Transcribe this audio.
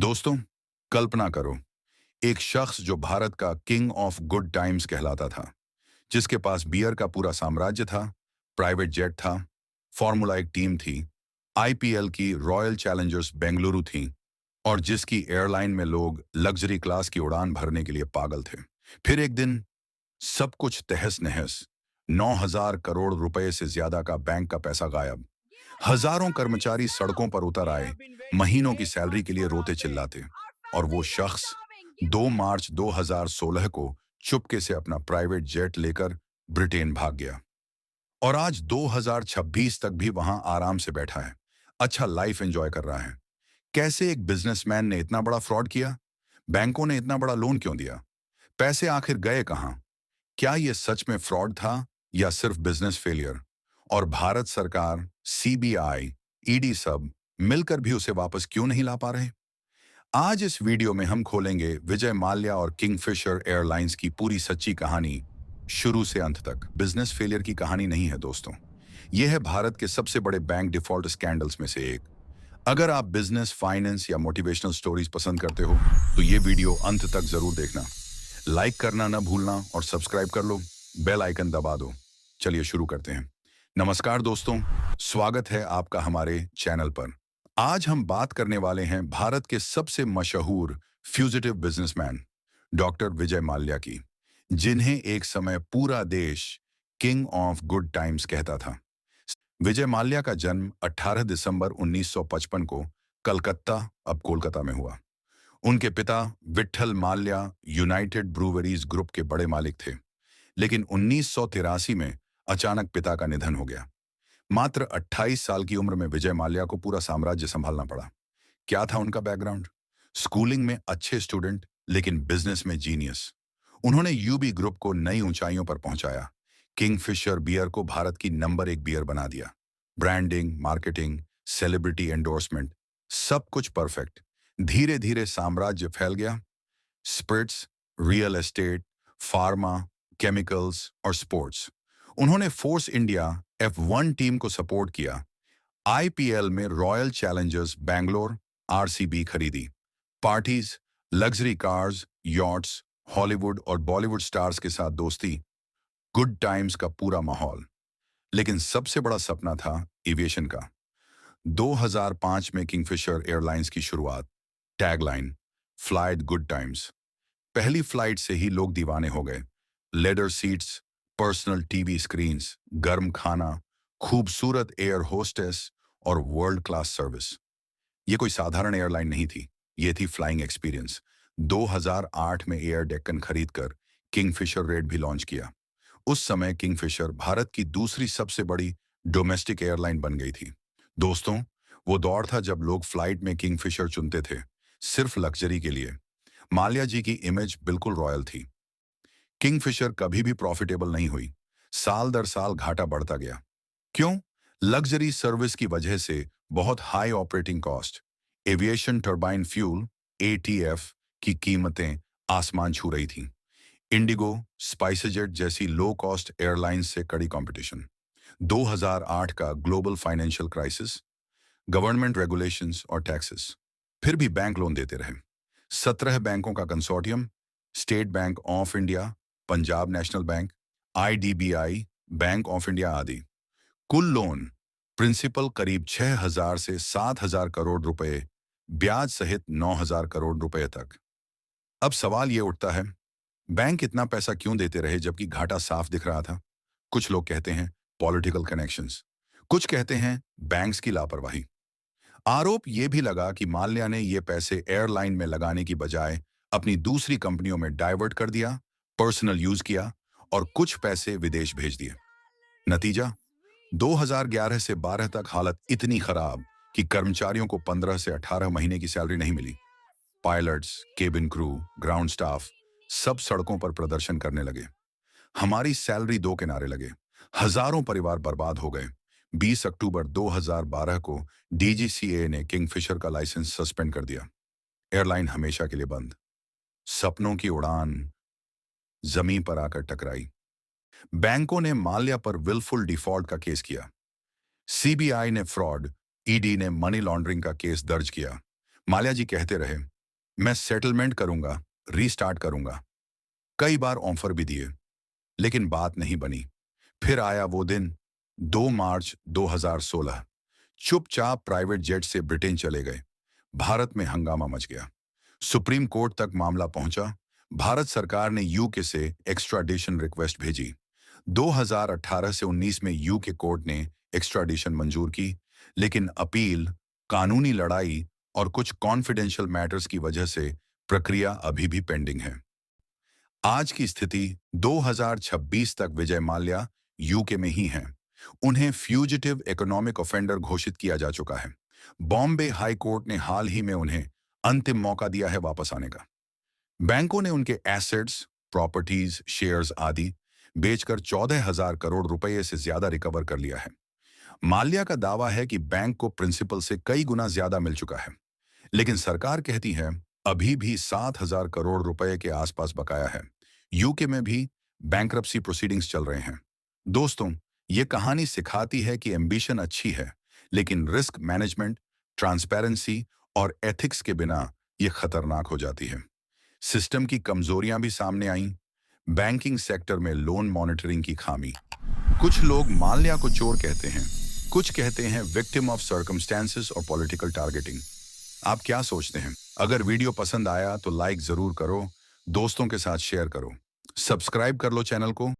दोस्तों, कल्पना करो, एक शख्स जो भारत का किंग ऑफ गुड टाइम्स कहलाता था, जिसके पास बियर का पूरा साम्राज्य था, प्राइवेट जेट था, फॉर्मूला एक टीम थी, आईपीएल की रॉयल चैलेंजर्स बेंगलुरु थी और जिसकी एयरलाइन में लोग लग्जरी क्लास की उड़ान भरने के लिए पागल थे। फिर एक दिन सब कुछ तहस-नहस, 9,000 करोड़ रुपए से ज्यादा का बैंक का पैसा गायब। हजारों कर्मचारी सड़कों पर उतर आए, महीनों की सैलरी के लिए रोते चिल्लाते, और वो शख्स 2 मार्च 2016 को चुपके से अपना प्राइवेट जेट लेकर ब्रिटेन भाग गया और आज 2026 तक भी वहां आराम से बैठा है, अच्छा लाइफ एंजॉय कर रहा है। कैसे एक बिजनेसमैन ने इतना बड़ा फ्रॉड किया? बैंकों ने इतना बड़ा लोन क्यों दिया? पैसे आखिर गए कहां? क्या ये सच में फ्रॉड था या सिर्फ बिजनेस फेलियर? और भारत सरकार, सीबीआई, ईडी सब मिलकर भी उसे वापस क्यों नहीं ला पा रहे? आज इस वीडियो में हम खोलेंगे विजय माल्या और किंगफिशर एयरलाइंस की पूरी सच्ची कहानी, शुरू से अंत तक। बिजनेस फेलियर की कहानी नहीं है दोस्तों, यह है भारत के सबसे बड़े बैंक डिफॉल्ट स्कैंडल्स में से एक। अगर आप बिजनेस, फाइनेंस या मोटिवेशनल स्टोरीज पसंद करते हो तो ये वीडियो अंत तक जरूर देखना। लाइक करना ना भूलना और सब्सक्राइब कर लो, बेल आइकन दबा दो। चलिए शुरू करते हैं। नमस्कार दोस्तों, स्वागत है आपका हमारे चैनल पर। आज हम बात करने वाले हैं भारत के सबसे मशहूर fugitive businessman doctor Vijay Mallya की, जिन्हें एक समय पूरा देश किंग ऑफ गुड टाइम्स कहता था। विजय माल्या का जन्म 18 दिसंबर 1955 को कलकत्ता, अब कोलकाता में हुआ। उनके पिता Vitthal Mallya United breweries group के बड़े मालिक थे, लेकिन 1983 में अचानक पिता का निधन हो गया। मात्र 28 साल की उम्र में विजय माल्या को पूरा साम्राज्य संभालना पड़ा। क्या था उनका बैकग्राउंड? स्कूलिंग में अच्छे स्टूडेंट, लेकिन बिजनेस में जीनियस। उन्होंने यूबी ग्रुप को नई ऊंचाइयों पर पहुंचाया, किंगफिशर बियर को भारत की नंबर 1 बियर बना दिया। ब्रांडिंग, मार्केटिंग, सेलिब्रिटी एंडोर्समेंट, सब कुछ परफेक्ट। धीरे धीरे साम्राज्य फैल गया। Spirits, real estate, pharma, chemicals और स्पोर्ट्स। उन्होंने फोर्स इंडिया F1 टीम को सपोर्ट किया। आईपीएल में रॉयल चैलेंजर्स बैंगलोर, आरसीबी खरीदी। Parties, luxury cars, yachts, Hollywood और बॉलीवुड स्टार्स के साथ दोस्ती, गुड टाइम्स का पूरा माहौल। लेकिन सबसे बड़ा सपना था एविएशन का। 2005 में किंगफिशर एयरलाइंस की शुरुआत। Tagline, flight good times. पहली फ्लाइट से ही लोग दीवाने हो गए। Leather seats, personal TV screens, गर्म खाना, खूबसूरत एयर होस्टेस और वर्ल्ड क्लास सर्विस। ये कोई साधारण एयरलाइन नहीं थी, ये थी फ्लाइंग एक्सपीरियंस। 2008 में एयर डेक्कन खरीदकर किंगफिशर रेड भी लॉन्च किया। उस समय किंगफिशर भारत की दूसरी सबसे बड़ी डोमेस्टिक एयरलाइन बन गई थी। दोस्तों, वो दौर था जब लोग फ्लाइट में किंगफिशर चुनते थे, सिर्फ लग्जरी के लिए। माल्या जी की इमेज बिल्कुल रॉयल थी। किंगफिशर कभी भी प्रॉफिटेबल नहीं हुई, साल दर साल घाटा बढ़ता गया। क्यों? लग्जरी सर्विस की वजह से बहुत high operating cost, aviation turbine fuel ETF की कीमतें आसमान छू रही थीं। इंडिगो, स्पाइसजेट जैसी लो कॉस्ट एयरलाइंस से कड़ी कंपटीशन। 2008 का global financial crisis, government regulations और टैक्सेस। फिर भी बैंक लोन देते रहे। 17 बैंकों का consortium, state bank of India, Punjab national bank, IDBI, bank of India आदि। कुल लोन प्रिंसिपल करीब 6,000 से 7,000 करोड़ रुपए, ब्याज सहित 9,000 करोड़ रुपए तक। अब सवाल ये उठता है, बैंक इतना पैसा क्यों देते रहे जबकि घाटा साफ दिख रहा था? कुछ लोग कहते हैं पॉलिटिकल कनेक्शंस, कुछ कहते हैं बैंक्स की लापरवाही। आरोप ये भी लगा कि माल्या ने ये पैसे एयरलाइन में लगाने की बजाय अपनी दूसरी कंपनियों में डाइवर्ट कर दिया, पर्सनल यूज किया और कुछ पैसे विदेश भेज दिए। नतीजा, 2011 से 12 तक हालत इतनी खराब कि कर्मचारियों को 15 से 18 महीने की सैलरी नहीं मिली। Pilots, cabin crew, ground staff सब सड़कों पर प्रदर्शन करने लगे। हमारी सैलरी दो के नारे लगे। हजारों परिवार बर्बाद हो गए। 20 अक्टूबर 2012 को डीजीसीए ने किंगफिशर का लाइसेंस सस्पेंड कर दिया। एयरलाइन हमेशा के लिए बंद। सपनों की उड़ान जमीन पर आकर टकराई। बैंकों ने माल्या पर विलफुल डिफॉल्ट का केस किया। सीबीआई ने फ्रॉड, ईडी ने मनी लॉन्ड्रिंग का केस दर्ज किया। माल्या जी कहते रहे, मैं सेटलमेंट करूंगा, रीस्टार्ट करूंगा। कई बार ऑफर भी दिए, लेकिन बात नहीं बनी। फिर आया वो दिन, 2 मार्च 2016। चुपचाप प्राइवेट जेट से ब्रिटेन चले गए। भारत में हंगामा मच गया। सुप्रीम कोर्ट तक मामला पहुंचा। भारत सरकार ने यूके से एक्स्ट्राडिशन रिक्वेस्ट भेजी। 2018 से 19 में यूके कोर्ट ने एक्स्ट्राडिशन मंजूर की, लेकिन अपील, कानूनी लड़ाई और कुछ कॉन्फिडेंशियल मैटर्स की वजह से प्रक्रिया अभी भी पेंडिंग है। आज की स्थिति 2026 तक विजय माल्या यूके में ही हैं। उन्हें फ्यूजिटिव इकोनॉमिक ऑफेंडर घोषित किया जा चुका है। बॉम्बे हाई कोर्ट ने हाल ही में उन्हें अंतिम मौका दिया है वापस आने का। बैंकों ने उनके एसेट्स, प्रॉपर्टीज, शेयर्स आदि बेचकर 14,000 करोड़ रुपए से ज्यादा रिकवर कर लिया है। माल्या का दावा है कि बैंक को प्रिंसिपल से कई गुना ज्यादा मिल चुका है, लेकिन सरकार कहती है अभी भी 7,000 करोड़ रुपए के आसपास बकाया है। यूके में भी बैंक्रप्सी प्रोसीडिंग्स चल रहे हैं। दोस्तों, ये कहानी सिखाती है कि एम्बिशन अच्छी है, लेकिन रिस्क मैनेजमेंट, ट्रांसपेरेंसी और एथिक्स के बिना ये खतरनाक हो जाती है। सिस्टम की कमजोरियां भी सामने आईं। बैंकिंग सेक्टर में लोन मॉनिटरिंग की खामी। कुछ लोग माल्या को चोर कहते हैं, कुछ कहते हैं विक्टिम ऑफ सर्कमस्टेंसेस और पॉलिटिकल टारगेटिंग। आप क्या सोचते हैं? अगर वीडियो पसंद आया तो लाइक जरूर करो, दोस्तों के साथ शेयर करो, सब्सक्राइब कर लो चैनल को।